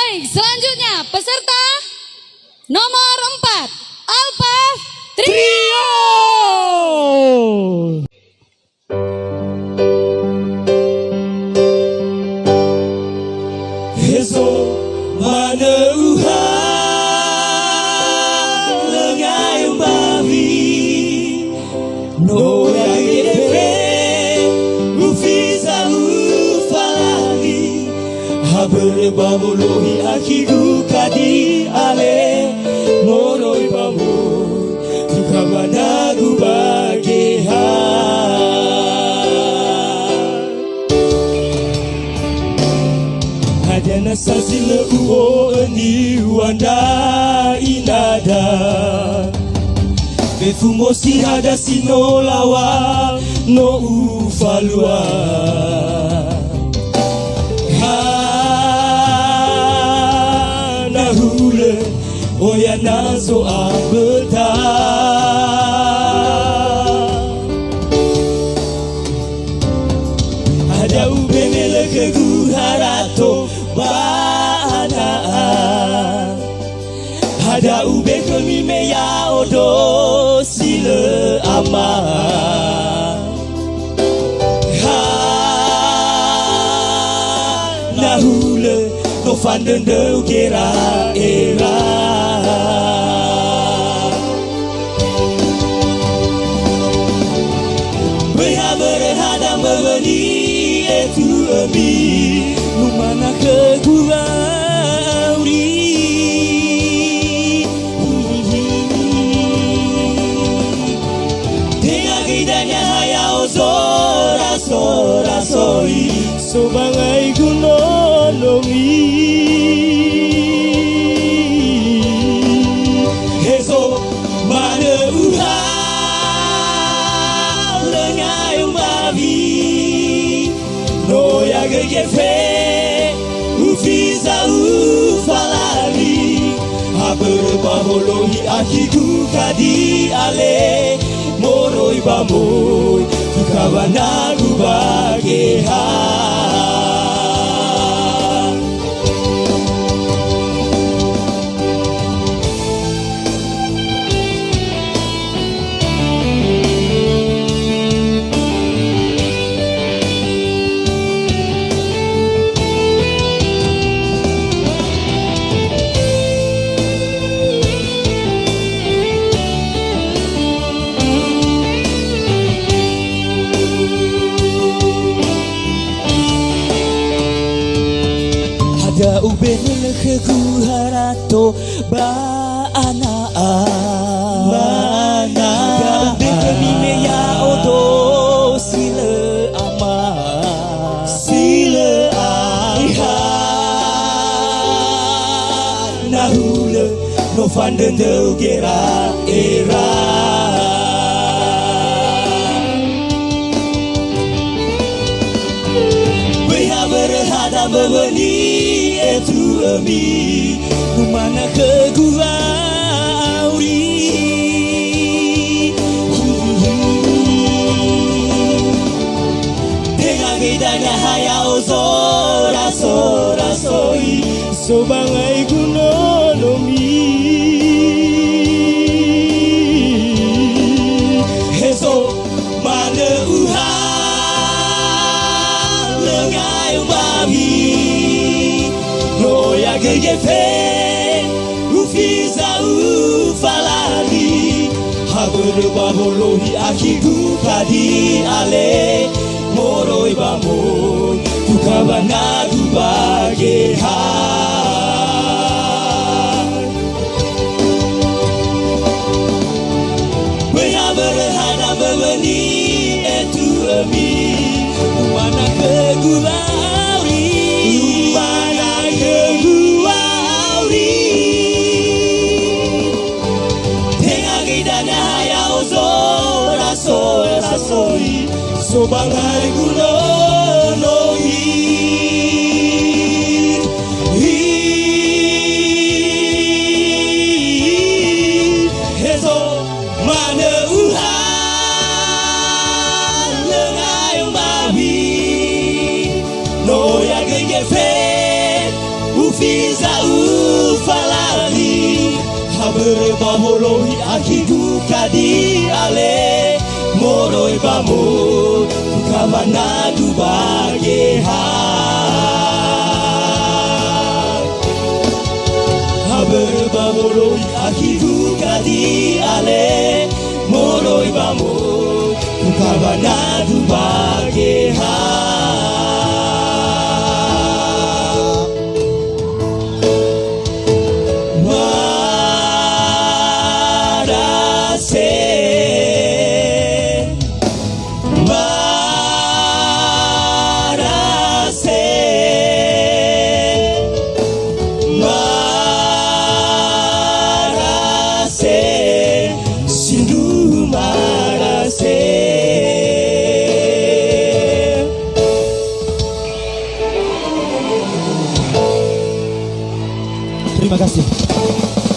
Baik, selanjutnya peserta nomor 4, Alpha Trio. Esok mana lengai babi no yagefe ufiza ufalali habere babolohi akigu kadi ale moroi bamu tukabana gubageha Hadana sazile uo ni wanda inada Befumo si hada sino lawa no ufalua Hana hule oya nazo abeta Ada ubenele keguharato bana Ada ube kami meya odo sile ama Ha nahule no fanden de gera era Berhada memberi itu abi Numana keguauri Dengan gidanya hayao zora sora soi Sobangai gunonomi Heso mana uha Lengai babi No yagefe Ufiza ufalali Habere babolohi akiku kadi ale Moroi bamoy Tukabana gubageha Ada ubenele keguharato bana Ada ube kemime ya odo sile ama Sile ama Nahule no fanden de gera era Berhada membeli itu ami Kumana keguauri Dengan bedanya hayao zora sora soi Sobangai gunonomi Heso mana uha Lengai babi No yagefe Ufiza ufalali Habere babolohi akigu kadi ale Moroi bamoy Tukabana gubageha Berhada membeli itu ami Mana keguauri Mana keguauri Dengan gidanya hayao zora sora soi Sobangai gunonohi Heso mana uha Lengai babi No yagefe za ufalali Habere baholohi akigu kadi ale Moroi bamo Tukamana dubage hai Habere baholohi akigu kadi ale Moroi bamo Tukamana dubage hai Terima kasih.